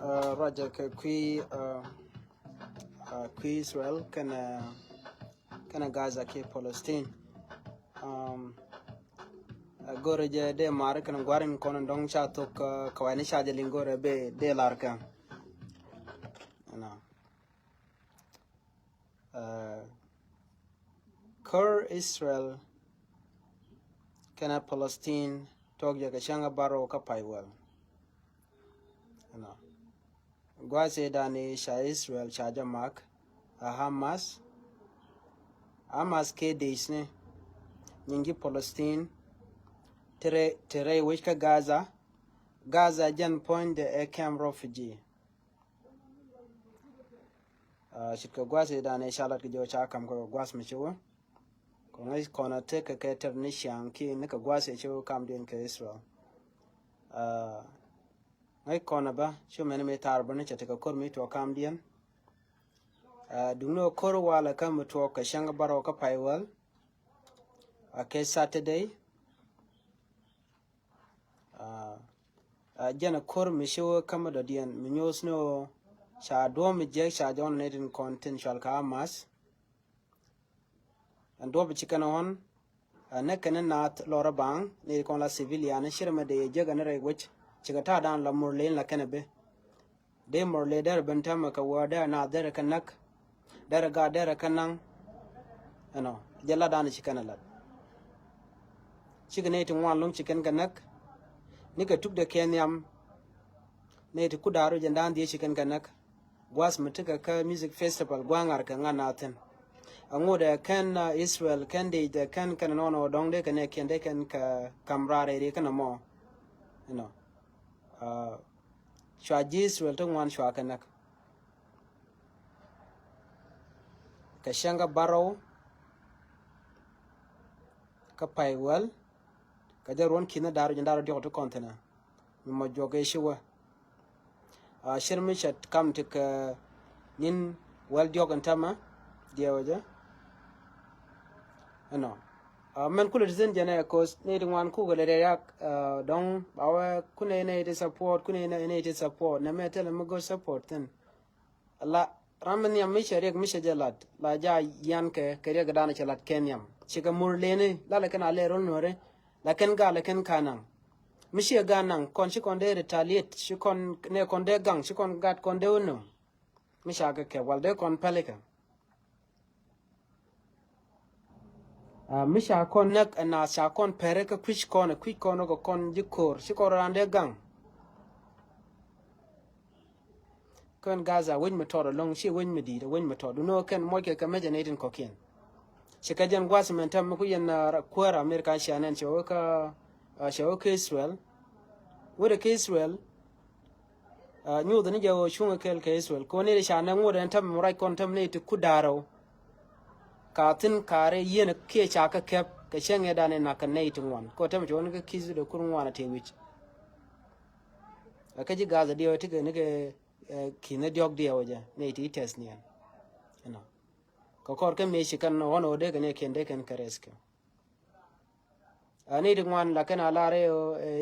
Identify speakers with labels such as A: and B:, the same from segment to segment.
A: Roger kui Israel kana Gaza ke Palestine gore je de mar kana gwarin kono dong cha to kawani cha je lingore be de larka Kur Israel kana Palestine togya ka shanga baro ka paiwal gwase dani sha Israel cha jamak a Hamas ke deisne nyingi Palestine tere which ka Gaza jan point de camp refugee shika gwase dani shalat ki jo cha kam ko gwas mi chuo ko ngai kona te ka keter ni shang ki ne ka gwase chuo kam den ka Israel ngai kona ba chu mene me tar bane chete ka kor mi to kam den duno kor wala kam to ka shanga baro ka paiwal ke Saturday jana kor mi show kama da dian mi nyos no sha do mi je sha jon ne din content shal ka mas and do bi chikana hon ne kana nat lora bang ne kon la civilian shirma de je ga ne re wich chigata dan la murlen la kana be de murle der bantama ka wada na der kanak der ga der kanang ano jalla dan chikana la chigane to wan lum chikan kanak ni ka tuk da kenyam ne to kudaru jandan die chikan kanak gwas mutuka ka music festival gwangar ka nganaten angoda kan Israel kan de kan no dong de kan ken de kan ka kamrare de kan mo shwa Israel to wan shwa kanak ka shanga baro ka paiwal ka ron kina daru jandaro de to kontena mo joge shiwa shirmi shat kam tik nin wal jogan tama diawaja men kula zen jana ko ne wan ku gele yak don bawa kune ne de support kune ne de support na metel mo go support ten la ramen yam mi sharek mi shajalat la ja yan ke kare ga dana chalat kenyam shiga murlene la kana le ron nore la ken ga la ken kanang mi shi ga nang kon shi kon de retaliate shi kon ne kon de gang shi kon gat kon de uno mi shaga ke walde kon pelika mi sha kon nak na sha kon pere ka quick kon go kon jikor shi ko rande gang kon Gaza win metodo long shi win medi win metodo no ken mo ke ka mejenatin kokin shi ka jan gwas mentam ku yen kwara America shanan shi ka Israel wore ke Israel nyu da ni jawo shunga kel ke Israel ko ne shanan wore tam murai kon tam ne ti kudaro katin kare yen ke chaka kep ka shenge dane na kan ne tin wan ko tam jon ka kizu da kurun wana te wich akaji Gaza dio ti ne ke kine diog dio ja ne ti test ni ko kor ke me shi kan wono de ne kende kan kareske ani de wan la kana lare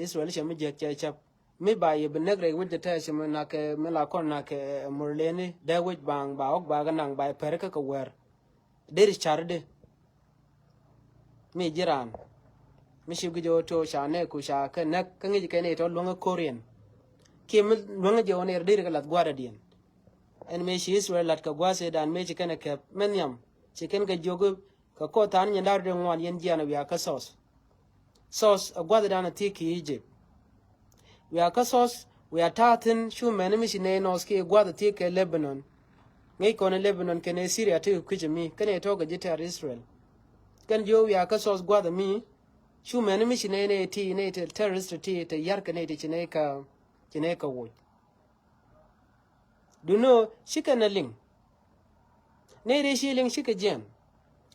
A: Israel she mi je chap mi ba ye benegre wujja ta shi na ke me la kon na ke murlene de wuj bang ba ok ba ga nang ba per ka wer de charde mi jiran mi shi gjo to sha ne ku sha ka nak ka ngi ke ne to longa korean ke mi longa je oner de ga lat gwada dien en me shi Israel lat ka gwase dan me chi kana ke men yam chi ken ga jogo ka ko tan nya dar de ngwan yen jiana wi aka sos gwada dan tiki Egypt we aka we are tatin shu men mi shi ne no ske gwada tiki Lebanon ngai kono Lebanon kene Syria te kujimi kene to ga jitar Israel kan jo we aka gwada mi shu men mi shi ne ti ne te terrorist ti te yar kene ti ne ka wo duno shikana ling ne re shi ling shika jem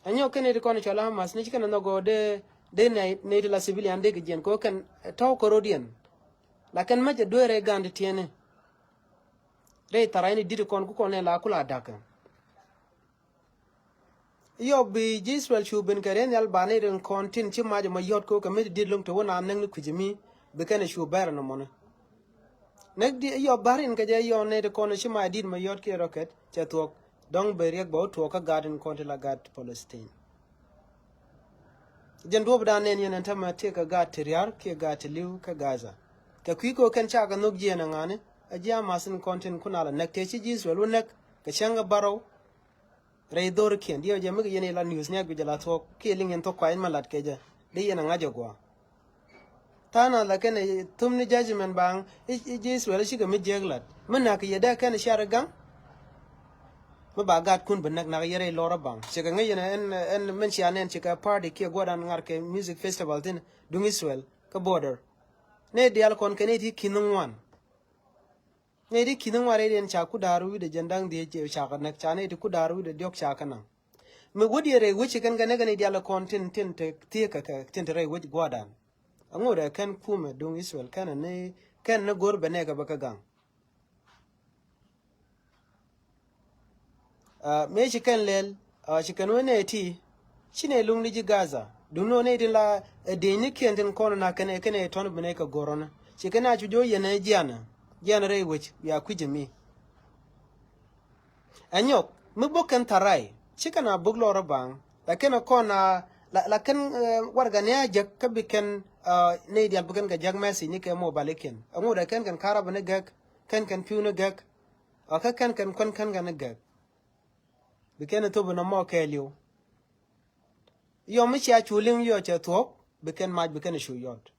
A: anyo kene kono chala Hamas ne shikana no go de ne la civilian de jen ko kan to korodian la kan ma je doere gande tiene re taraini didi kon ku kon la kula daka yo bi Israel chu ben karen yal bane ren kontin chi ma je ma yot ko ka me did lum to wona nang ku jimi be kana shu bar no mona nek di yo barin ka je yo ne de kono shima din ma yot ke rocket cha tuok dong beriek bo tuok ka garden konti la gat Palestine jen do bdan nen yen tama te ka gat triar ke gat liu ka Gaza ka kwiko kan cha ga nok je na ngane a ja masin kontin kuna la nek te chi jis welu nek ka changa baro rei dor ken dio je mig yen la news nek bi la tuok ke lingen to kwain malat ke je de yen ngajo gwa tana la ken tumni judgment bang jis welu shi ga mi jeglat mana ka yeda kan shar gang ma ba gat kun benak na yere lora bang chega ngay na en men chi anen chika party ki godan ngar ke music festival tin dung Israel ka border ne dial kon ke ne ti kinung wan ne di kinung ware den cha ku daru de jandang de je cha ka nak cha ne ti ku daru de diok cha kana me godi re wuci kan ga ne ga ne dial kon tin te ti ka tin te re wuci godan angore kan kuma dung Israel kana ne kan na gor bene ga baka gang me shi kan lel shi kan wani ti shine lung liji Gaza duno ne din la de ni kentin kono na kane ton bune ka gorona shi kana ju jo yana jana re wich ya kujimi anyok mu bokan tarai shi kana buglo rabang la kana kona la kan warga ne jak ka biken ne dial bukan ga jag mesi ni ke mo baliken amu da kan karaba ne gak kan piu ne gak aka kan kon kan ga ne gak biken to bana mo kelio yo mi cha chuling yo cha thok biken maj biken shu yot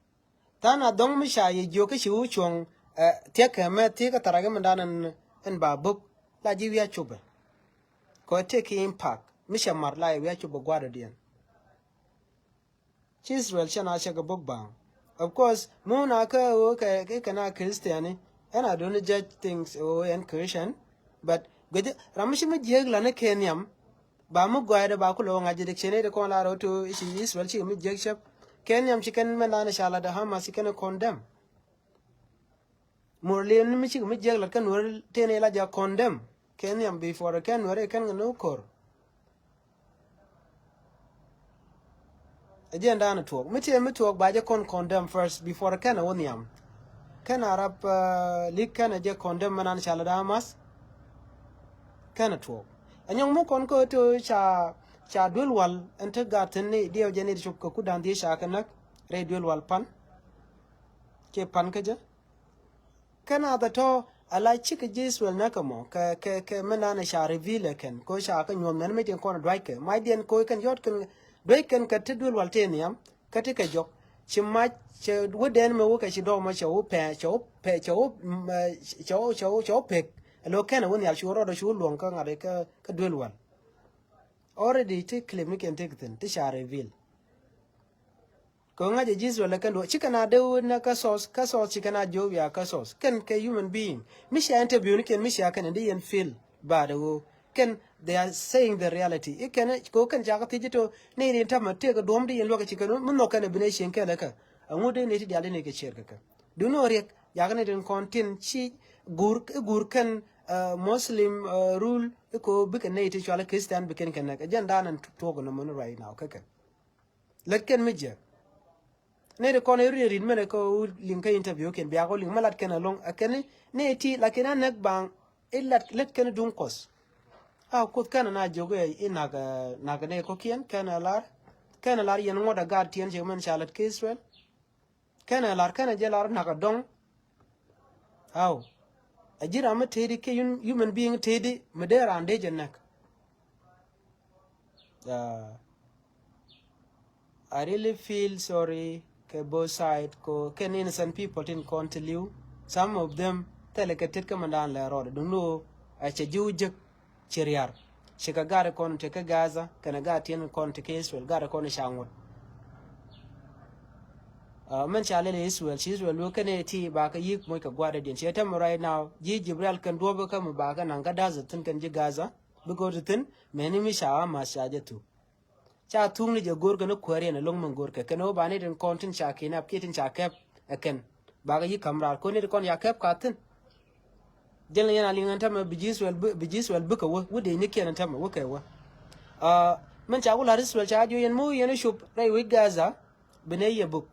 A: tana dong mi sha ye jo ke shu chong te ka me te ka tarage mandanan en ba buk la ji wi chuba ko te ki impact mi sha mar la wi chuba gwada dien Israel shana sha ga buk bang of course mo na ka o ka kana Christian and I don't judge things or en Christian but gede ramishi mi jegla ne kenyam ba mu gwada ba ku lo ngaji de chene de kon la roto shi Israel chi mi jegshap kenyam chicken manana shala da Hamas chicken condemn morle ni mi chi mi jegla kan wor tene la ja condemn kenyam before kan wor kan no kor agenda na talk mi talk ba ja condemn first before kan woniam kan arab lik kan ja condemn manana shala da Hamas kan talk anyong mo kon ko to cha dulwal ente gaten ne dio jeni chup ko kudan di sha kanak re dulwal pan ke pan kaja kana da to ala chika Israel nakamo ka menana sha reveal ken ko sha ka nyom nan metin kon dwaike mai den ko kan yot kan dwaiken ka te dulwal teniam ka te ka jok chima che woden me wo ka shi do ma cho pe lo kana woni al shuro do shuru lon ka ngare ka dulwal already te claim ken take ten te share reveal ko ngaje Israel kan do chikana de na ka sos chikana jo ya ka sos kan ka human being misha interview ni ken misha kan de yen feel ba de wo ken they are saying the reality it can ko kan ja ka tijito ne ne ta mate ka dom de yen lokaci kan mun no kan bine shen kan ka amude ne ti dale ne ke cher ka do no rek ya kan den content chi gur kan Muslim rule ko bikan ne ti chala Christian bikan kan ka jan danan to go no mun right now kaka lakken mije ne de kono ri mene ko linka interview ken biya ko link malat ken long akene ne ti lakena nak bang illat let ken dun kos ko kana na jogo ina ga naga ne ko kien kana lar yen ngoda gar tien je men chalat ke Israel kana lar kana je lar naga dong ajira ma tedi ke human being tedi medera ande jennak I really feel sorry ke both side ko ken innocent people tin continue some of them teleketet kamandan la road dunno a che juje chiriar shika gare kon te ka Gaza kana ga tien kon te ke Israel gare kon shangot man chale le Israel lo kane ti ba ka yik moy ka gwada din che tam right now ji Jibril kan do ba ka mu ba ka nan ga da zatin kan ji Gaza bugo zatin meni mi shawa ma shajatu cha tung ni je gor ka no kware na long man gor ka kano ba ne den kontin cha ke na kitin cha kep eken ba ga yi kamra ko ne kon ya kep ka tin den yana lingan tam bi Israel buka wo de ni kenan tam wo kai wa man cha gula Israel cha jo yen mu yen shup rai wi Gaza bene ye buk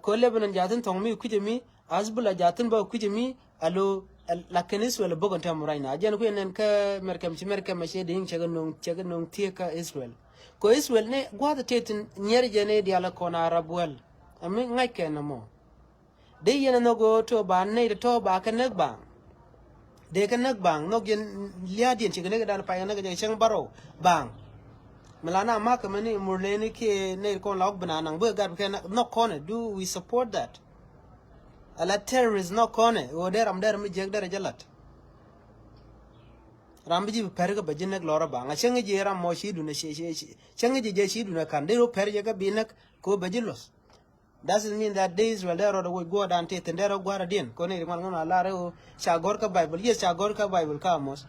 A: ko Lebanon jatin tong mi kuje mi Hezbollah jatun ba kujimi alo lakin Israel bogon ta muraina ajan ku enen ka merkam she ding chaga nong tie ka Israel ko Israel ne gwada tetin nyer jene di ala kona arabwel ami ngai ken mo de yena no go to ba ne to ba ka nak bang de ka nak bang no gen lia dien chiga ne dan pa yana ga chang baro bang melana ma ka mani murleni ke ne kon log bana nang bu ga ka no kone do we support that ala terrorist no kone o der am der mi jeg der jalat rambiji perga bajinek lora banga chengi je ram mo shi duna she chengi je shi duna kan de ro perja ga binak ko bajilos doesn't mean that days will there or go down te tendero gwara din ko ne mal ngona la re chagor ka bible yes chagor ka bible ka mos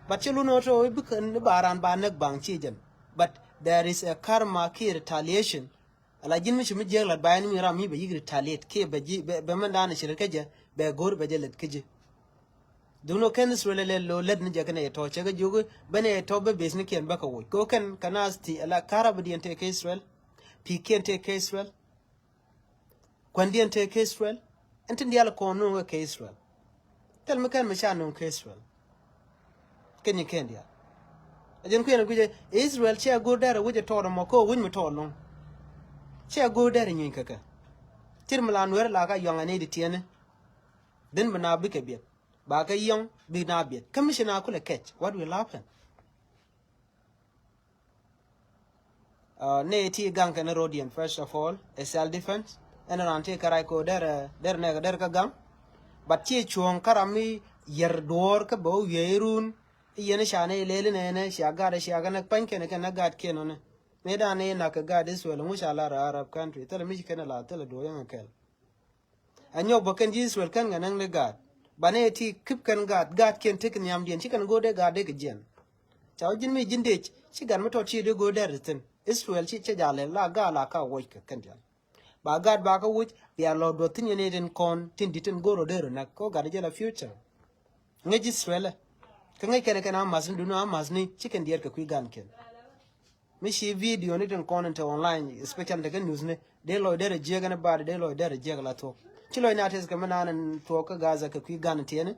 A: but chelu no to bikan baran banak bang chijen but there is a karma ki retaliation ala jin mi mi jeglat bayani mi ram mi be yigri retaliate ke be man dana shirka je be gor be jelet keje duno ken Israel lo led ni jakane to chega jogo bane to be besni ken baka wo ko ken kanasti ala karab dien te ke Israel piken te ke Israel kwandien te ke Israel enti ala ko no ke Israel tel me ken me chano ke Israel ken ken dia ajen ku yana guje Israel che go dara wuje to mo ko wun mi to no che go dara nyin kaka tirmlan wer la ka yonga ne di tiene den bana bi ke biet ba ka young be na biet commissioner kula catch what will happen ne ti gang kan rodian first of all a self defense and an ante karai ko der ne der ka gang but ti chuon karami yer dor ka bo yerun yene shane lele ne shaga na panke ne kana gad kenone me da ne na ka gad is well mu shala arab country tele mi kana la tele do yan kel anyo bokan jis wel kan nan ne gad bane ti kip kan gad ken tekin yam dien chikan go de gad de gen chaw jin mi jinde chi gan to chi de go der tin Israel chi che jale la ga la ka wo ka kan dia ba gad ba ka wuch ya lo do tin ne den kon tin ditin goro der na ko gad je la future ngeji Israel ka ngai kene kana mazin dunu amazni chicken dier ka kui gan ken mi shi video ni den kon online especially daga news ne de lo der je gan ba de lo der je la to chilo ina tes ka manan to ka gaza ka kui gan tiene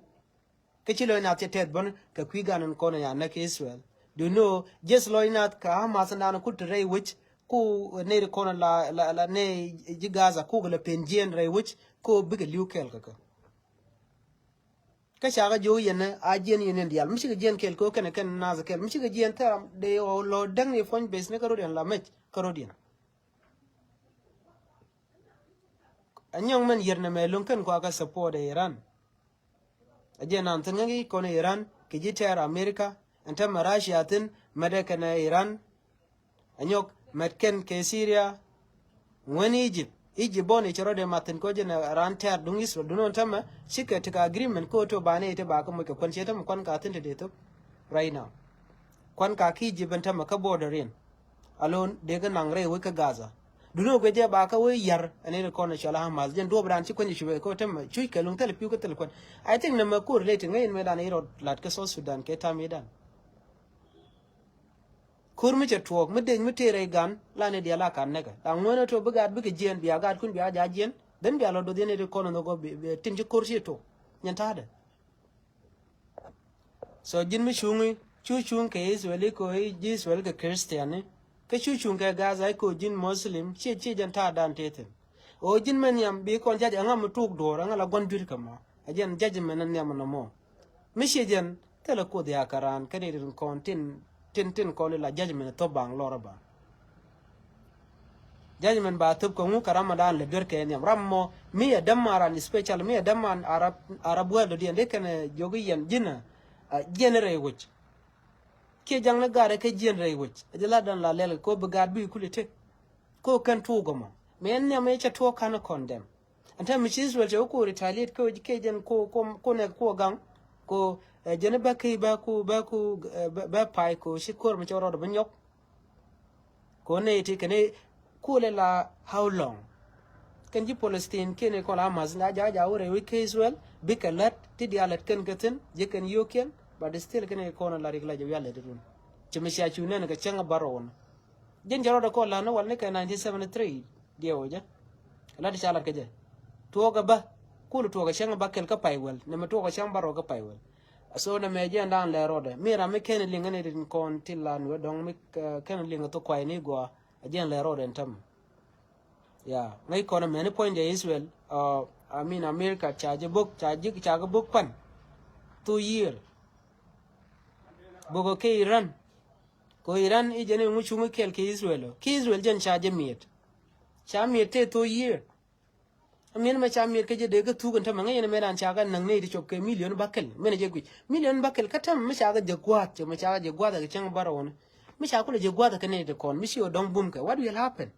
A: ka chilo ina te tet bon ka kui gan kon ya na ke Israel do know just lo ina ka masana na kutre which ku ne kon la ne ji gaza ku la penjen re which ko biga liukel ka shaga jo yene ajen yene dial mishi gen kel ko kana kan naza kel mishi gen taram de o lo dang ni fon bes ne karodian la mech karodian anyong men yerne me lunkan ko aka support Iran ajen an tangi ko ne Iran ke jiter America anta Russia tin medeka na Iran anyok metken ke Syria woni Egypt boni chero de matin ko jena ran ter dung Israel dunon tama shike tika agreement ko to bane ite ba ka mo kon cheta mo kon ka tin de to right now kon ka ki jiban tama ka borderin alon de ga nangre we ka Gaza duno go je ba ka we yar ane ko na shala hamas jen do bran ci kon ji ko tama chui ka lung tele piu ko tele kon I think na ma ko relating ngai me dan iro lat ka so Sudan ke ta medan kurmi che tuok mi den mi tere gan la ne dia la kan nega dang no to bugat bi ke jen biya gat kun biya ja jen den biya lo do dene de kono no go tin ji kursi to nyanta da so jin mi shungi chu ke Israeli ko Israel ke Christian ke chu ke Gaza ko jin Muslim che jan ta dan tete o jin men yam bi kon jaja ngam tuk do ran la gon bir kama ajen jaji men nan yam no mo mi she jen tele ko dia karan ke de kon tin ko la judgment to bang lora ba judgment ba to ko ngu karama dan le berke nyam rammo mi ya damaran special mi ya daman arab world di ande kan jogi yen jina genere wuch ke jang na gare ke genere wuch ajala dan la lele ko bugad bi kulite ko kan to goma men ne me cha to kan condemn anta mi Israel je ko retaliate ko ke jen ko ne ko gang ko jene ba kai ba pai ko shikor mi choro do nyok ko ne ti kene ko le la how long kan ji Palestine kene ko la mas na ja wore we ke Israel bi ka lat ti dialet ken gaten je kan yoken but still kene ko na la rigla je yalla de dun ci mi sha chune ne ga chenga baron jen jaro do ko la no wal ne ka 1973 diewo ja la di chala ke je to ga ba kulu to ga shanga bakel ka paiwel ne me to ga shamba ro ka paiwel so na me jen dan le rode mira me ken linga ne din kon tilan we dong me ken linga to kwai ni go ajen le rode tam ya ngai kono me ne point de Israel I mean America charge book charge book pan 2 year bogo ke Iran ko Iran I jene mu chungu kel ke Israel jen charge miet te 2 year amen ma cha miet ke je de ga tu kan tam ngai ne me dan cha ga nang ne di chop ke million bakel me ne je gui million bakel ka tam me cha ga je gwat me cha ga je gwat ga chang barawon me cha kula je gwat ka ne de kon me shi o dong bum ka what will happen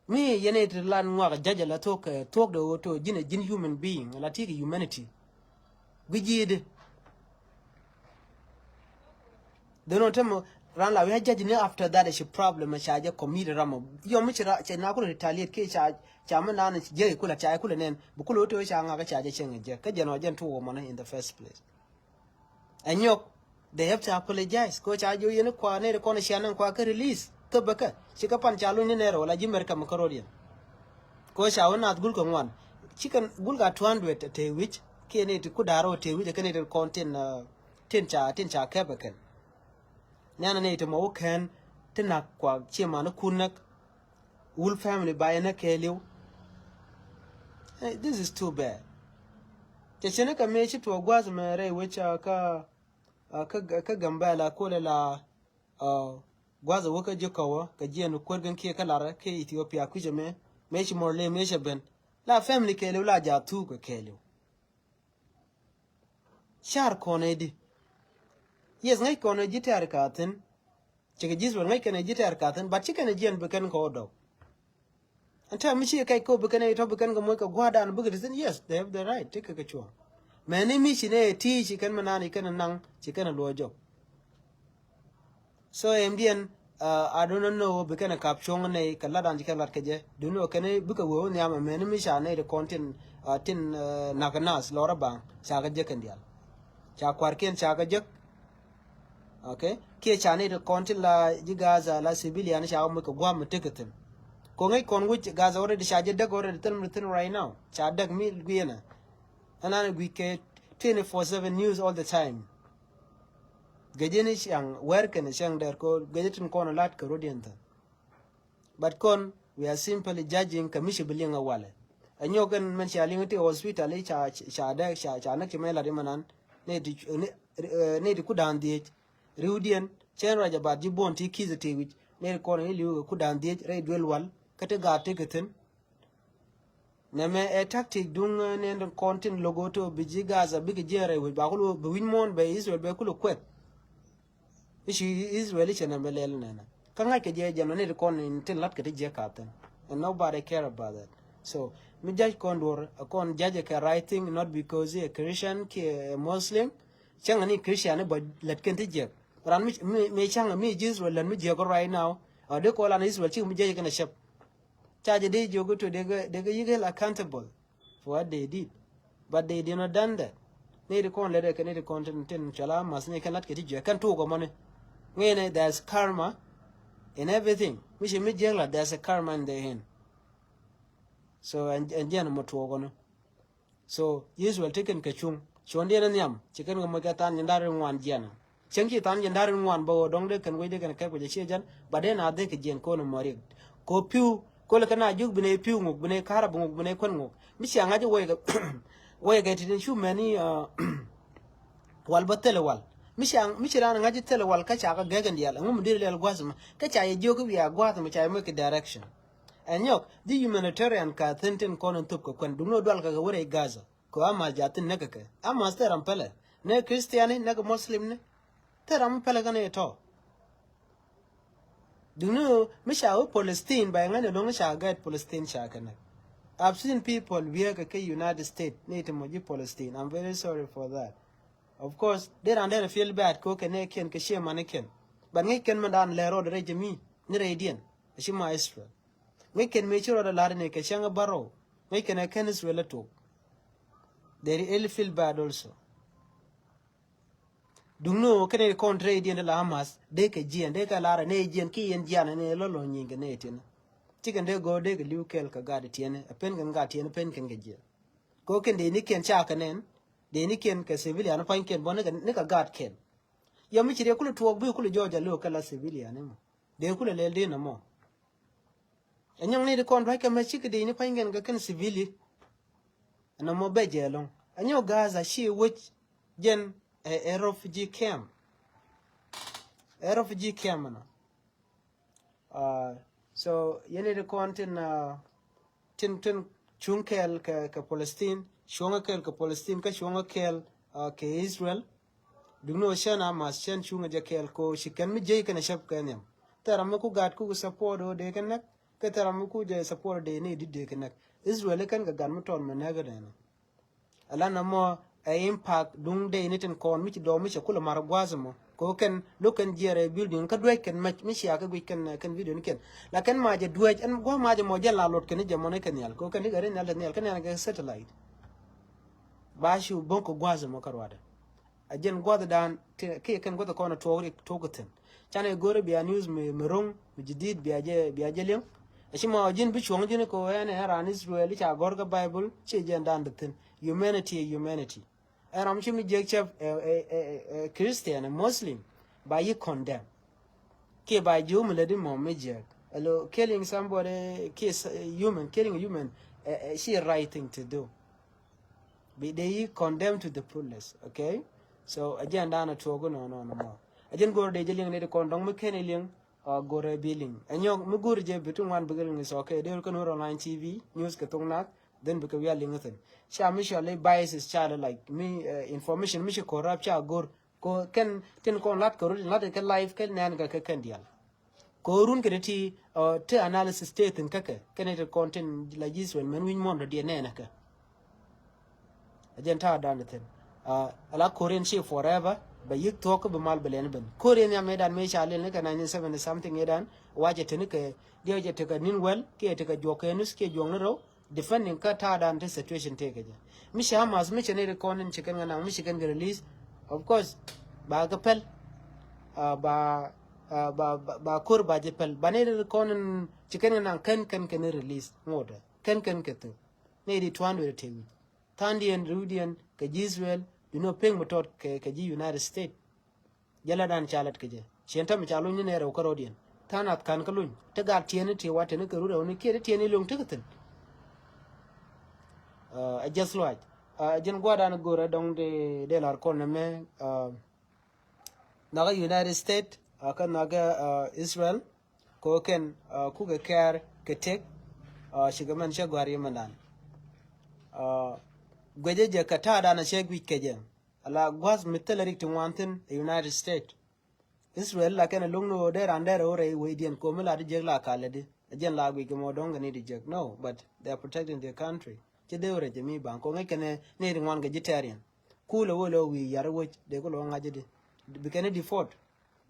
A: me yene de lan ngwa ga jaja la talk do to jin human being la ti humanity gujide they don't tell ran la we judge ni after that is a problem cha je committed ram yo mi cha na ko retaliate ke cha man na je kula cha kula nen bu kula to cha nga ga cha je chen je ka je no jen to wo in the first place and yo they have to apologize ko cha jo yene kwa ne ko na shanan kwa ka release to baka shi ka pan cha lu ni ne ro la jimer ka makarodian ko cha wona gul ko ngwan chicken gul ga 200 te which ke ne ku daro te which ke ne content tin cha ka bakan nana ne to mo ken tina kwa chema na kunak whole family by na keliu this is too bad te chene ka me chi to gwaz me re which ka gambala ko la gwaza waka jikawa ka jiya kwargan ke kalara ke Ethiopia ku jame me chi morle me ben la family keliu la ja tu ko keliu shar konedi yes ngai kono jitar katen chike jiswa ngai kene jitar katen but chike ne jien beken ko do anta mi chi kai ko beken to beken ko mo ka gwada an bugi sin yes they have the right take ka chuo mani mi chi ne ti chi kan manani kan nang chi kan lojo so MDN I don't know beken ka chong ne kala dan chi kan lat keje duno kene buka wo nyama mani mi sha ne the content tin naganas lora bang cha ga je kan dial cha kwarken cha ga je okay ke chane de konti la jigaza la civilian sha mu ka gwa mu tiketin ko ngai kon wuce gaza ore de shaje dag ore de tin right now cha dag mi guyena anana gui ke 24/7 news all the time gajeni shang work and shang der ko gajetin kon lat ka rodianta but kon we are simply judging kamishi bilinga wale anyogan men sha lingti hospital cha da cha na kimela de manan ne di kudan die Rudian, Chen Rajabat, Jibon, Tiki, the which near corner you could and did red well one, Kataga ticketin. Name a tactic dung and content logo to Bijigas a big jerry with Bahulu, Bewinmon by Israel Bekulu quet. She is religion and Melelana. Can like a jay generate corner in Tin Latka Jacatan, and nobody care about that. So, me judge Condor, a con judge a writing not because a Christian, a Muslim, Changani Christian, but let Kentijak. Ran me chang me Israel and me jago right now. Or they call an Israel ching me jay can a shop. Charge a day you go to they get accountable for what they did. But they did not done that. Need to con letter can need content in Chala must make a lot get it. I can't talk money. When there's karma in everything. Which me jangla there's a karma in the hand. So and jan motuogono. So Israel taken kachung. Shondian and yam, chicken gomagatan and darin one jana. Changi tan yandarin one bow dong they can wait and cap with the children, but then I think a jen kono morig. Go pew, colacana, you bene pew, bene carabung, bene congo. Missy Angaja way get it in too many wal but tell a wall. Michiran Angaja tell a wall catch a gagandial, and woman dear little guasm, catch a joke we are guatem which I make a direction. And yok, the humanitarian car thintin conan tupco when do no dwalka away Gaza. Coama jatin negaka. A master and pele. Ne Christiani, neg Muslim. Teram pelagane at all. Do you know, Michelle Palestine by an long shall get Palestine shakana. I've seen people wear a United States, native Moji Palestine. I'm very sorry for that. Of course, they don't let feel bad, cook and can cashier mannequin. But they can madan lero the regime, Neradian, a shima Israel. We can make sure the Latin a shanga barrow, making a canis relative. They really feel bad also. Do no can a contrary in the Lamas, Deka G and Deka Lara, Najian Key and Jan and a lolo ying a natin. Chicken they go dig a Luke Kagatian, a pen can got a pen can get you. ko ken de ni ken cha kanen de ni ken ka civilian pa ken bon ne ka gad ken ya mi chire kulu tuok bi kulu Georgia lo kala civilian mo de kulu le de na mo anyong ni de kon ba ka ma chik de ni pa ken ga ken civili na mo be jelong anyo Gaza shi which gen a refugee camp na so yene de kontin tin chunkel ka Palestine shonga kel ka Palestine ka shonga kel ke Israel dugno shana mas chen chunga je kel ko shikan mi je kana shap kanyam taram ku gat ku support o de kana ka taram ku je support de ne de kana Israel kan ga gan muton managa de ala na mo a impact dung de ne tin kon mi do mi kula mar gwazmo ko ken lokan jere building ka dwek ken mi sia ka gwi ken video ni ken la ken ma je dwek en go ma je mo je la lot ken je mo ne ken yal ko ken gare nyal de nyal ken ga satellite ba shu bon ko gwazmo karwada ajen gwada dan ke ken gwada ko na to goten chane gore biya news me rong mi jidid biya je leng ashi ma jin bi chong jin ko ene ran Israel cha gor ga Bible che je dan de humanity and I'm sure me chef Christian and Muslim by you condemn ke by you me ledi mo me je hello killing somebody kiss human killing a human she right thing to do be they condemn to the fullest okay so again dana to go no again go de jeling ne de kondong me ken eling gore billing anyong me gur je betun wan begeling is okay they can online TV news ke tongnak then because we are lingothen sha misha bias is child like me information misha corrupt cha gor ko ken tin ko lat ko lat ke live ken nan ga ken dial ko run ke ti te analysis state in kake ken it content like this when men win mon de ne na ka ajen ta dan ten ala korean she forever ba yik talk be mal belen ben korean ya medan me sha ne ka 97 something edan waje tin ke dio je te ka nin well ke te ka jokenus ke jong ro defending ka ta dan the situation take je mishi hamas mishi ne recording chicken na mishi kan release of course ba ga pel ba kur ba je pel ba ne recording chicken na kan release mode kan ke to ne di twandu te wi Tandian Rudian ka Israel you know ping motot ka ji United States jala dan chalat ke je chenta mi chalu ni ne ro ka rodian tanat kan kalun ta ga tiene te wate ne ka ru ro ne ke tiene long tikaten I just like jen gwada na gore dong de lar kon me naga United States kan naga Israel ko ken ku ga kar ke tek shigaman shagwari mandan gweje je kata da na shegwi keje ala gwas mitelerik tin wantin United States Israel la ken lungno de randere ore wedien ko mala de jegla kalede jen la gwi mo dong ni de jeg no but they are protecting their country deure jemi ban ko ngene ne ringwan ga vegetarian kula wolo wi yar wo de ko lo ngaje de bikene default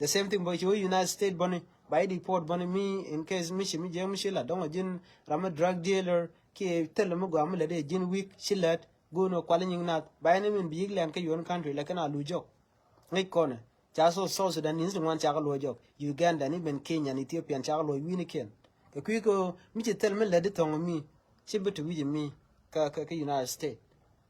A: the same thing boy United States boni by deport boni me in case mi je mi shila don jin ram drug dealer ki tele mo gam le de jin week shilat go no kwalin nat by ne min big land ka yon country la kana lujo ngai kone chaso so Sudan ni ringwan cha ga lo jok Uganda ni ben Kenya ni Ethiopia cha ga lo wi ni ken ko mi je tel me le de tongo mi chibutu wi mi ka United States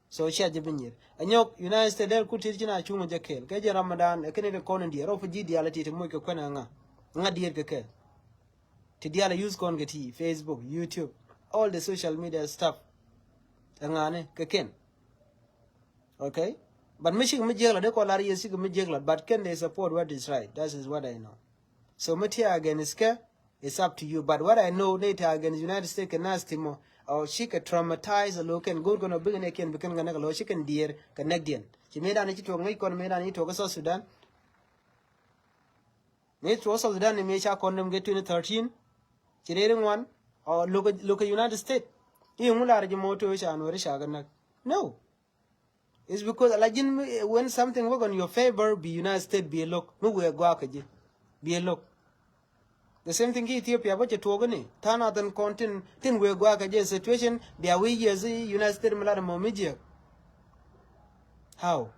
A: so sha jibinyir anyok United States del kutir jina chunga jakel ke je Ramadan e kene de kono ndi ro fuji di alati te mo ke kona nga dier ke ti di ala use kon gati Facebook YouTube all the social media stuff ngane ke ken okay but mishi mi jegla de ko lari yesi mi jegla but can they support what is right that is what I know so matia again is ke it's up to you but what I know later against United States can nasty mo or she can traumatize a look and go gonna bring an again become gonna go she can dear Canadian she made an to make on made an to South Sudan made to South Sudan in Mesha condom get 2013 she didn't one or look at United States you mula moto and where shagana no it's because like when something work on your favor be United States be a look no we go be a look the same thing Ethiopia but to ogani tana than content tin we go against situation there we years United States malada momija how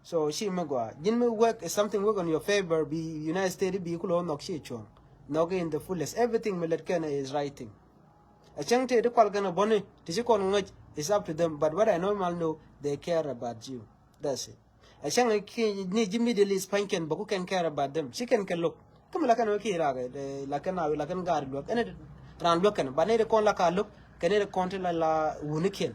A: so she magwa jin me work is something work on your favor be United States be kulo nok shi chong nog in the fullest everything milet kana is writing a chang te de kwal gana bone ti ji kon ngaj is up to them, but what I normal know they care about you. That's it. A chang ki ni ji Middle East panken but who can care about them. She can look come la kan ki ra ga la kan la kan gar look ene ran look kan ba ne de kon la ka look kan ne de kon te la wuniken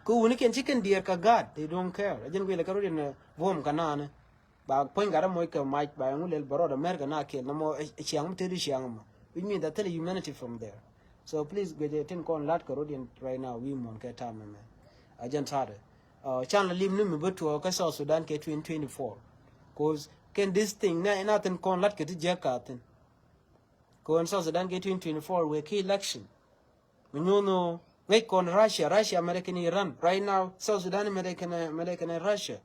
A: ko wuniken chicken dear ka god they don't care ajin we la karo din vom kanane ba point gara moy ka mic ba ngul el baro da merga na ke namo chiang te di chiang ma we mean that tell humanity from there. So please go je tin kon lat karo din right now we mon ka time man ajin tare channel lim nim beto ka South Sudan ke 2024 cause can this thing na nothing kon lat ke ti jakatin ko South Sudan ke 2024 we key election no wait on Russia, American, Iran. Right now, South Sudan, American, and Russia.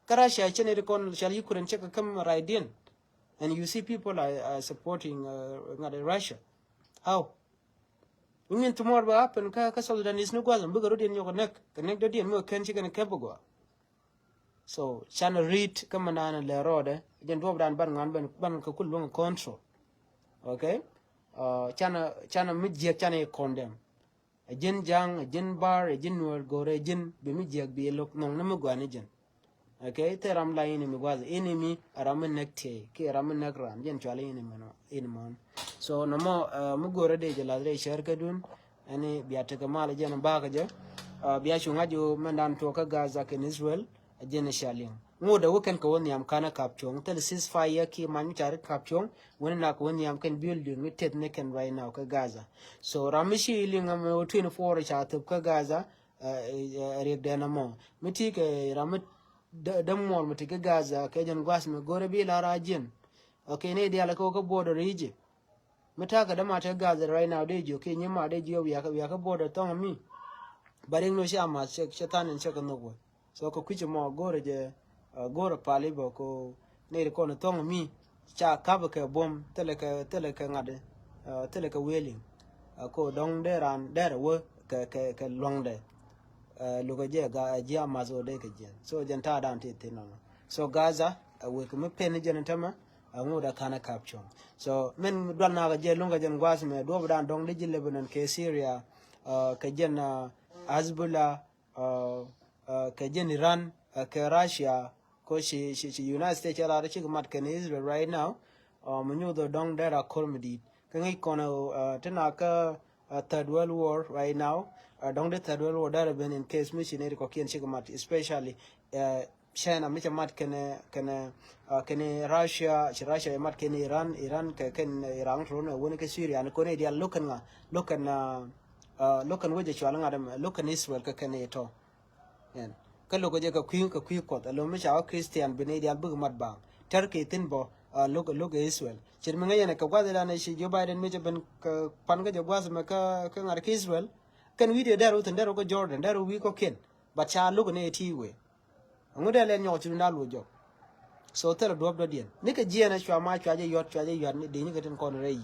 A: Russia, actually, shall you couldn't check come right in, and you see people are supporting Russia. How? We mean tomorrow will happen. South Sudan is no guazam. Bigger in your neck, connected in more country and Kabugo. So, channel read come and le road. Then drop down ban kakul control. Okay? Channel mid channel condemn. A jin jang, a jin bar, a jin nur gore jin, be me jak be look no namuguanajan. Okay, teram la enemy was enemy, a ramen necktie, ki ramen neckran, jen chali in so no more mugore de la share kadun, and biatakamala jen bagaja, biashungajo mandan toka Gaza in Israel, a jen shaling. More the weekend kawaniam kana caption, tell ceasefire ki manchar caption, when nak waniam can build with technique and right now ka Gaza. So Ramishi lingam 24 chat ka Gaza, read denamo. Mitik Ramit Demor Mitika Gaza, Kajan Guasme, Gorebi la Rajin. Okay, ne dia la coca border region. Mitaka damata Gaza right now, did you? Can you ma did you? We are border tongue me. But English ama check Shatan and check on the way. So could you more go to go to Palibo ko ne ko na tong mi cha kabaka bom teleka ngade teleka wheeling ko dong de ran der wo ka long de lugo je ga ji amazo de ke jen so jen ta dan te no so Gaza we ko me pen jen tama ngoda kana capture so men don na ga je lunga jen gwas me do dan dong de Lebanon ke Syria ka jen Hezbollah ka jen Iran ka Russia because she United States are the Israel right now. Manu the dong there are comedy. Can I kono tenaka Third World War right now? Dong the Third World War there been in case missionary kokian chikamat, especially China michamat can Russia mat can Iran can Iran run when Syria and Korea look and which you look in Israel can eto. Kalau kerja ke kuih alo macam Christian benedial bermat bang, Turkey tinbo look Israel. Jadi mengenai nak kau ada dan si Joe Biden macam ben ke pan ke jawab sama ke ngar ke Israel, kan video daru tenda ke Jordan daru we ko ken, baca look ni tiwe. Angudah lain nyok cuma lalu jok. So ter dua dia. Ni ke jian asal macam aja yot ni dia ni keten kon rei.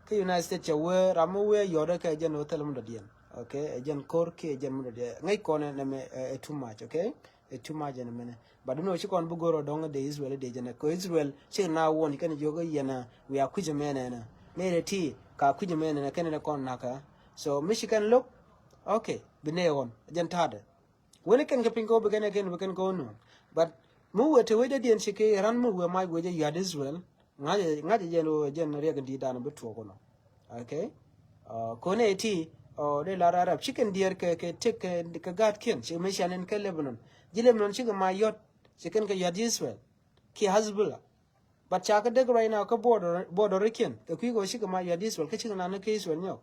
A: Ke United States we ramu we yoda ke jen hotel muda dia. Okay, again korke again muda ngai kone na me too much. Okay, too much na me. But no, she kon bugoro donga de Israel de jana ko Israel she na won kan jogo yana we are kuje mena na ne ti ka kuje mena na kan na kon naka. So Michigan look okay bine on again tada when can ke pingo begin again we can go no but mu we te we de den shike ran mu we mai we je yad Israel ngaje jeno jen rega di dana beto ko no. Okay, ko ne ti de la Arab chicken deer ke take ke gat ken she Michigan ke Lebanon Lebanon chicken ma yot chicken ke yad Israel ki Hezbollah but chaka de right now ka border ken ke ku go chicken ma yad Israel ke chicken na ke Israel nyo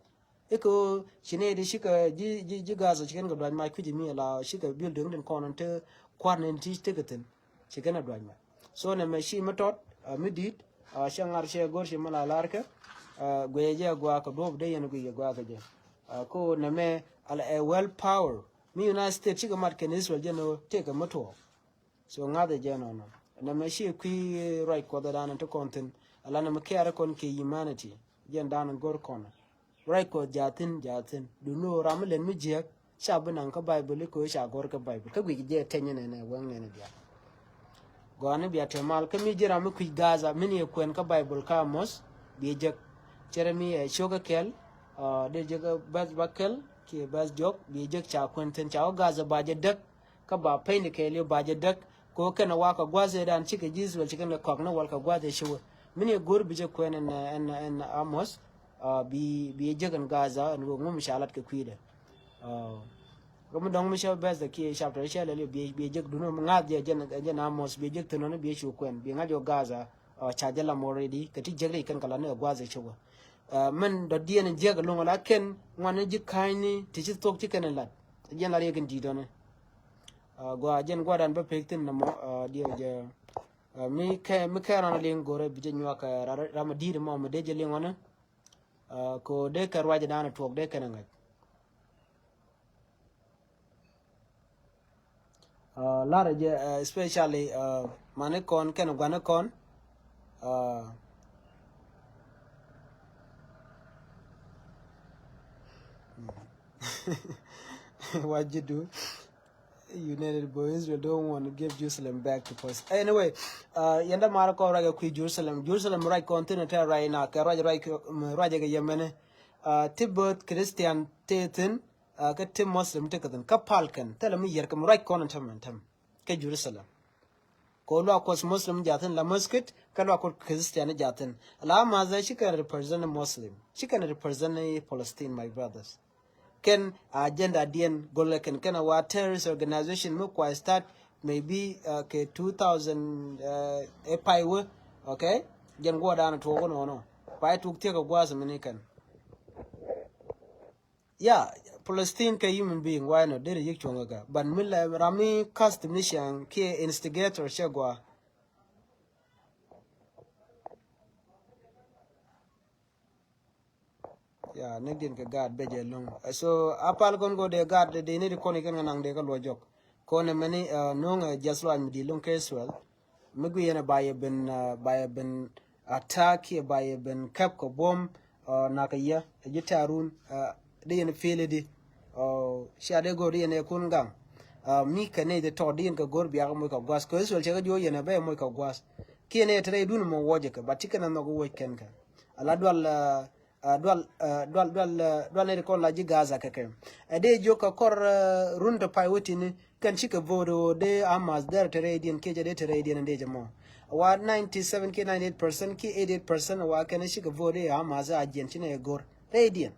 A: eko chine de shika ji Gaza chicken go dwan ma ku ji mi la shika building den konon te kwan ti teketen chicken na dwan ma so na me shi matot midit shangar she gor shi mala larka gweje gwa ka dob de yen gwe gwa ka je ko na me ala a well power mi United States chicken mat ken Israel jeno take a moto so ngade jeno no na me shi ku right ko da dan to content ala na me kare kon ke humanity jen dan gor kono right ko jatin du no ramlen mi je shabunan ka bible ko sha gor ka bible ka gwi je tenye ne wan ne dia go an biya te mal ka mi jira mi ku Gaza mini ko en ka bible ka mos bi je Jeremy Sugar Kel de jaga bas bakel ki bas jok bi jek cha kwenten cha gaza baje dak ka ba pain ke le baje dak ko kana waka gwaze dan chike jizwel chike na kogna wal ka gwaze shuwa mini gur bi je kwenen en amos bi jegan gaza and ngum shalat ke kwide comme donc monsieur bas de ki chapter shele le bi jek duno ngad je jen amos bi jek tuno bi shu kwen bi ngad yo gaza cha jala moredi kati jegre kan kala ne gwaze shuwa man da diyan jega lunga la ken ngwana ji kaini ti ci tok ci kenen lat jen la yegen di don gwa jen gwa dan ba pektin na mo dia je mi ka ran le ngore bi je nywa ka rama di de mo de je le ngona ko de ka waje dana tok de kenen ngat lara je especially mane kon ken gwana kon what you do? United Boys, we don't want to give Jerusalem back to us. Anyway, yanda mara ko raga ku Jerusalem right continent right now ka raja ga Yemen Tibet Christian teten ka tim Muslim tekadan ka palkan telami yer kam right continent tam ka Jerusalem ko lo ko Muslim jatin la masjid ka lo ko Christian jatin la ma za shi kan represent Muslim shi kan represent Palestine, my brothers. Ken agenda dien golle ken wa terrorist organization mo kwa start maybe ke 2000 epaiwe okay gen go dana to go no pai tuk te ko gwas minikan yeah Palestine ka human being why no dere yik chonga ban milla rami cast mission ke instigator shagwa yeah negdin ka god beje long so apal gon go de god de ni ko ni kan nang de ka lojok ko ne mani nong jaslo am di long keswel migu yena baye ben attack ye baye ben kap ko bom na ka ya jitarun de yena fele di sha de go de yena kun gang mi ka ne de to din ka gor biya mo ka gwas ko eswel che ga jo yena be mo ka gwas ki ne tre dun mo woje ka batika na go wo ken ka ala dwal ne ko la jigaza keke ade joka kor runda pai wutini kan chika vodo de amas der teredian ke jade teredian de jamo wa 97 ke 98% ke 88% wa kan chika vodo amas argentina gor radian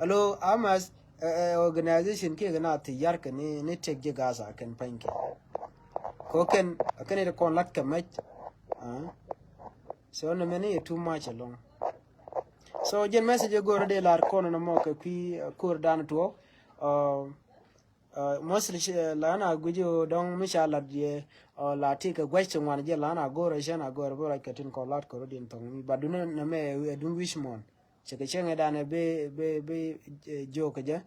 A: alo amas organization ke gana tiyar ka ne tek jigaza kan panke ko kan ne ko lat kamach so no many too much along. So jen message go de lar kono no mo ke ki kur dan to mostly la na gujo don mishala die la tika question wan je la na go re shana go bo like tin ko lat ko din tong ba dun na me dun wish mon che ke chenge dan be jo ke je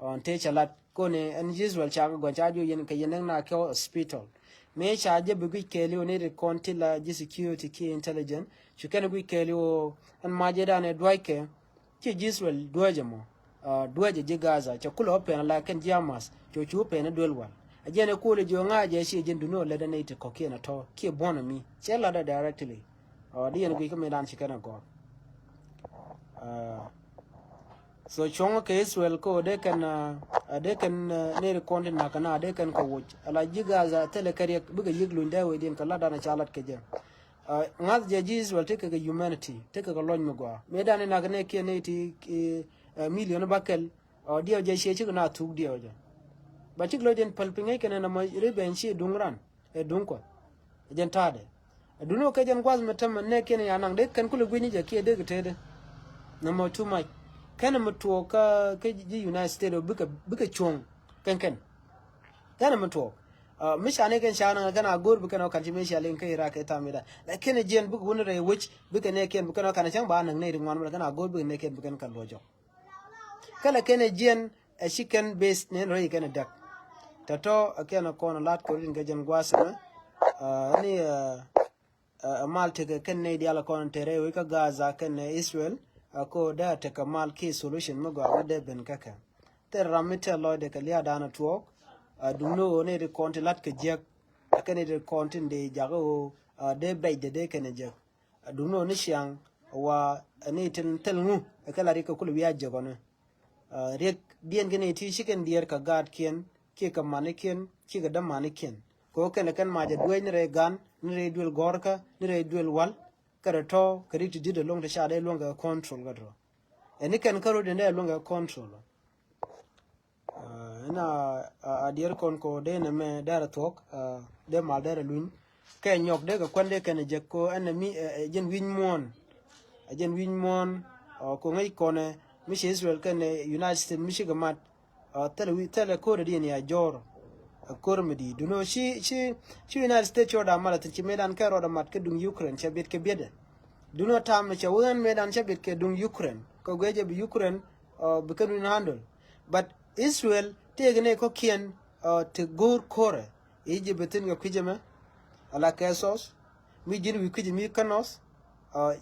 A: on te chalat ko ne en usual cha go cha jo yen ke yen na ke hospital me cha je be ke le ne de konti la je security ki intelligence chukene gwi keli o an majeda ne dwaike ki jiswel dwaje mo dwaje je gaza chakula open la ken jamas chochu open dwelwa ajene kule jo ngaje shi jindu no leda ne te kokie na to ki bono mi chela da directly di en gwi kame dan chikana go so chongo ke Israel ko de kan ne konti na kana de kan ko wuch ala ji gaza tele kariya buga yiglu ndawe din kala dana chalat ke je ngaz je Israel take个 humanity take个 lon mugwa medane na gane ke ne ti million bakel dio je she na tuk dio je ba tik lo den palpinge ke na ma reben shi dungran e dunko jen tade duno ke jen gwaz metam ne ke ne yanang de kan kulu gwini je ke de gete na mo too much kana mutuo ka ji United States buka chong kan kana mutuo mishane kan shana kana gor buka no kanti meshi alen kai raka ta mida lakini jen buka woni re which buka ne ken buka no kana chang ba nan ne ringwan kana gor buka ne ken buka kan lojo kala kene jen a chicken based ne roi kana dak tato akena kono lat ko rin gajen gwasa ni mal te ken ne diala kono tere wi ka gaza ken Israel ko da ta kamal ke solution mago awade ben kaka ter ramite lo de kalia dana tuok duno ne de konti lat ke jek akene de konti de jago de bay de kene jek duno ni siang wa ne tin telngu kala rika kulu wiya jagona rek dien gene ti shiken dier ka gad kien ki ka maniken ki ga da maniken ko ken kan ma ja duwe ni re gan ni re duel gorka ni re duel wal kada to kadi ti dida long da sha de long ga control ga dro eni ken karo de ne long ga control ina a dier kon ko de ne me dara tok de mal dara luin ke nyok de ga kwande ken je ko enemy jen win mon ajen win mon ko ngai kone mi Israel ken United States mi shiga mat tele ko de ne ya jor kor medi duno shi United States choda mala tin medan ka roda mat ke dung Ukraine che bet ke bede duno tam che wen medan che bet ke dung Ukraine ko geje bi Ukraine be kan handle but Israel tegne ko kien te gor kore Egypt tin ga kujema ala kesos mi jin wi kuji mi kanos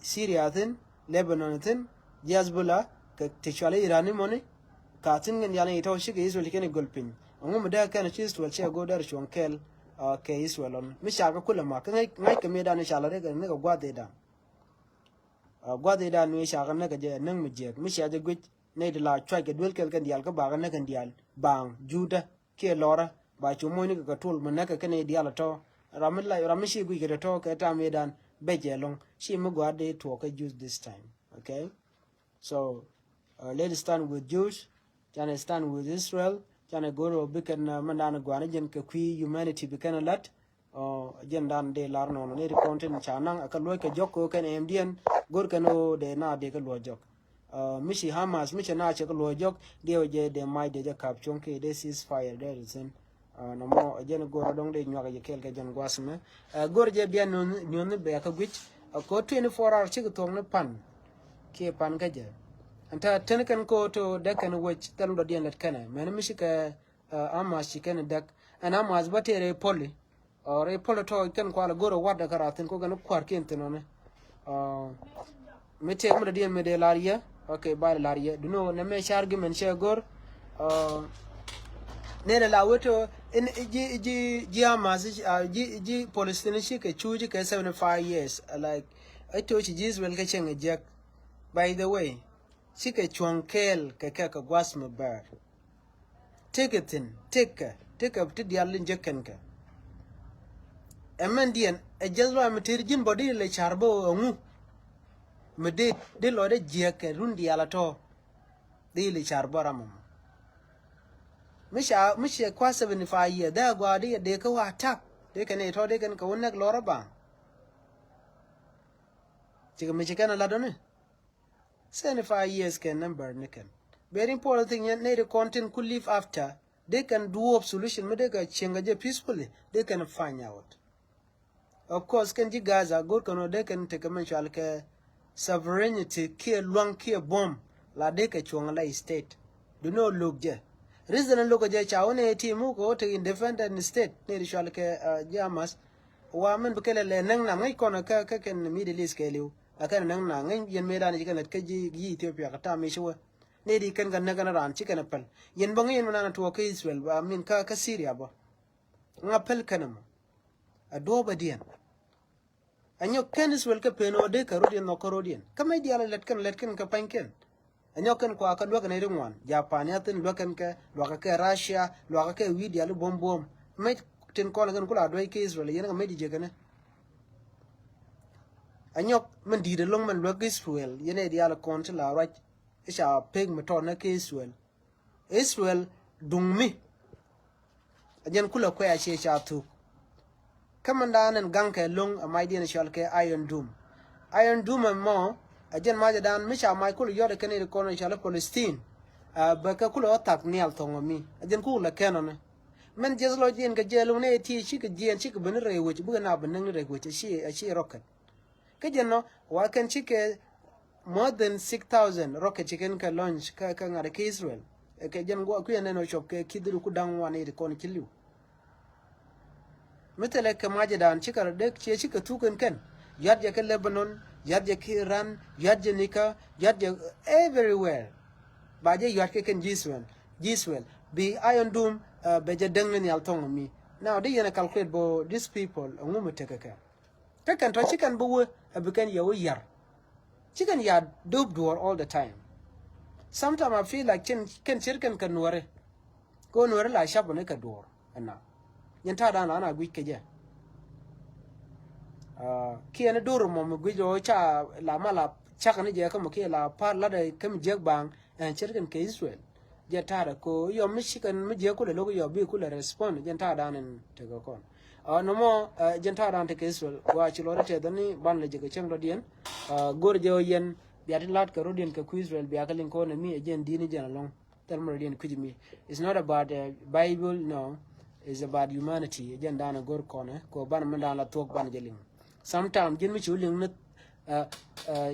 A: Syria tin Lebanon tin Hezbollah ke te chale Iran moni ka tin ngen yana ito shi ke Israel ken golpin ngum da kan chi Israel che go dar shonkel ke Israel on mi shaga kula ma ngai ke me da ne shala re ne ga gwade da ne shaga ne ga je nan mi je mi shaga gwi ne de la chwa ke dwel kel kan dial ka ba ga ne kan dial bang juda ke lora ba chu mo ni ga tul mo ne ka ne dial to ramishi gwi ke to ke ta me dan be je long shi mo gwade to ka use this time. Okay, so let's stand with Jews, can stand with Israel, can go to bikan mandana gwana jen ke kui humanity bikan lat jen dan de lar no ne content chanang akalo ke joko kan MDN gor kano de na de ka lo jok mishi Hamas mishi na che ka lo jok de de mai de kap chonke de ceasefire there is no mo jen gor dong de nyaga je kel ke jen gwasme gor je bien non be ka gwich ko 24 hours chi to ne pan ke pan ka je anta ten kan ko to da kan wach tan do dien lat kana men mi shika Hamas shi kan dak an Hamas batere poli re polo to kan ko ala goro wada karatin ko gan kwar ken to ne mete mo dien me de laria okay ba laria duno ne me shargi men she gor ne la woto in ji Hamas ji Palestine shi ke chuji ke 75 years like I told you Israel ke chen ejek. By the way, chike chwankel keke ka gwas me bar. Take it in, take up to the alin jekenka. Emendian, a jazwa material body le charbo ngu. Me de lode jeke rundi alato. De le charboramum. Misha kwa 75 years, there go de ka wa attack. They can eat or they can go neck loraba. Chika Michigan ladone. 75 years can number nicken. Very important thing need the content could live after. They can do up solution they can change peacefully. They can find out. Of course, can you guys are good can they can take a mental care sovereignty care long care bomb la they can chuang state. Do not look there. Reason look at the chaone team go to independent state near the shalke jamas. Woman became a nang na kona can Middle East kelu. Akan nang na ngai yen medan ji kan ka ji Ethiopia ka ta me shwa ne di kan na kan ran ci kan pal yen bang yen na to ka Israel ba min ka Syria ba nga pel kanam ado ba dian anyo kan Israel ka peno de ka rodien no ka rodien kamay di ala let kan ka panken anyo kan ko aka do kan ringwan Japan ya tin do kan ka Russia do ka widi ala bom mai tin ko kan kula do ka Israel yen ga mai di je kana anyok man di de long man log Israel yene di ala konti la right isha peg metona ke Israel dungmi ajen kula ko ya che cha tu kamanda nan ganka long amai di na shalke Iron Dome mo ajen ma dan misha mai kula yode kene de kono shala Palestine ba ka kula attack ni al tongomi ajen kula kenona men jezlo jen ga jelo ne ti shi ka jen shi ka bin rewo ci buga na bin rewo ci shi rocket kajeno wakan chike more than 6,000 rocket chicken ka launch ka ngare ke Israel ke jen go ku yaneno shop ke kidru ku dan wane de kon kiliu metele ke majedan chikar de che chika tuken ken yadje ke Lebanon yadje ke Iran yadje nika yadje everywhere baje yadje ken Israel be Iron Dome beje dengen yal tongomi now they yana calculate bo these people ngumu tekeka kakan to chikan buwe abikan yawo yar chicken ya dub door all the time. Sometimes I feel like ken chicken kan nuare go nuare la shop ne ka door ana yen ta dan ana gwi keje ki ana door mo mo gwi jo cha la mala chak ne je ka mo ki la par la de kem je bang en chicken ke Israel je ta da ko yo Michigan mi je ko le logo yo bi ko le respond jen ta dan en te go kon no mo jen ta dan te ke Israel wa chi lo te dani ban le je ke chem do dien gor je yen biatin lat ka rodien ka Israel biya kalin ko na mi again dini jana long term rodien kujimi. It's not about Bible, no. It's about humanity again dana gor kone ko ban man la tok ban jeling sometimes jin mi chuling net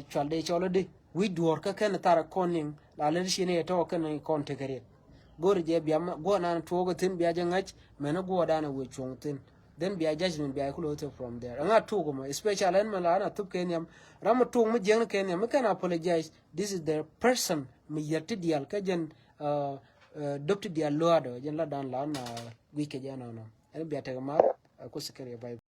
A: chalde cholode we dor ka ken tara koning la le shine to ken kon te kare gor je biya go nan togo tin biya jangach mena go dana we chung tin then be a judgment be a close from there. And I took them, especially in Malana took Kenya. Rama took me young Kenya. I can apologize. This is the person me yeti dial kajan doctor dial loado jen la dan lan week jana no. And be a tagamar. I could secure by